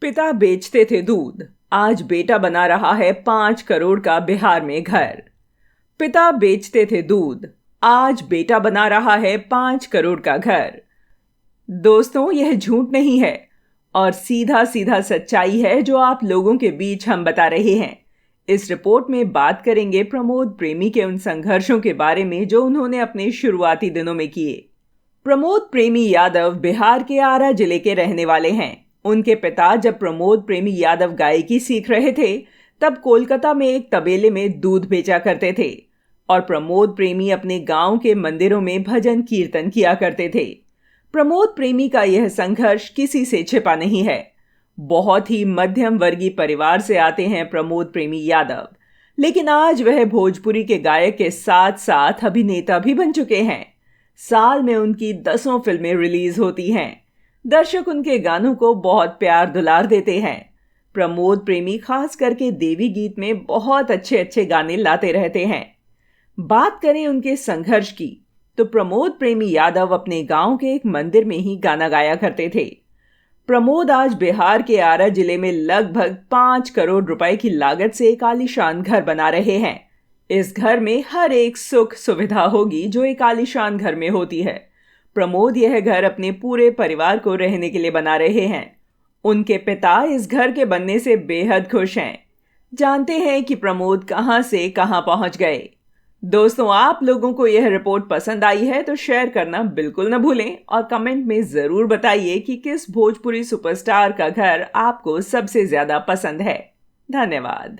पिता बेचते थे दूध, आज बेटा बना रहा है 5 करोड़ का बिहार में घर। पिता बेचते थे दूध, आज बेटा बना रहा है 5 करोड़ का घर। दोस्तों, यह झूठ नहीं है और सीधा सीधा सच्चाई है जो आप लोगों के बीच हम बता रहे हैं। इस रिपोर्ट में बात करेंगे प्रमोद प्रेमी के उन संघर्षों के बारे में जो उन्होंने अपने शुरुआती दिनों में किए। प्रमोद प्रेमी यादव बिहार के आरा जिले के रहने वाले हैं। उनके पिता जब प्रमोद प्रेमी यादव गायकी सीख रहे थे तब कोलकाता में एक तबेले में दूध बेचा करते थे और प्रमोद प्रेमी अपने गांव के मंदिरों में भजन कीर्तन किया करते थे। प्रमोद प्रेमी का यह संघर्ष किसी से छिपा नहीं है। बहुत ही मध्यम वर्गीय परिवार से आते हैं प्रमोद प्रेमी यादव, लेकिन आज वह भोजपुरी के गायक के साथ साथ अभिनेता भी बन चुके हैं। साल में उनकी 10 फिल्में रिलीज होती हैं। दर्शक उनके गानों को बहुत प्यार दुलार देते हैं। प्रमोद प्रेमी खास करके देवी गीत में बहुत अच्छे अच्छे गाने लाते रहते हैं। बात करें उनके संघर्ष की तो प्रमोद प्रेमी यादव अपने गांव के एक मंदिर में ही गाना गाया करते थे। प्रमोद आज बिहार के आरा जिले में लगभग 5 करोड़ रुपए की लागत से एक आलीशान घर बना रहे हैं। इस घर में हर एक सुख सुविधा होगी जो एक आलीशान घर में होती है। प्रमोद यह घर अपने पूरे परिवार को रहने के लिए बना रहे हैं। उनके पिता इस घर के बनने से बेहद खुश हैं। जानते हैं कि प्रमोद कहां से कहां पहुंच गए। दोस्तों, आप लोगों को यह रिपोर्ट पसंद आई है तो शेयर करना बिल्कुल न भूलें और कमेंट में जरूर बताइए कि किस भोजपुरी सुपरस्टार का घर आपको सबसे ज्यादा पसंद है। धन्यवाद।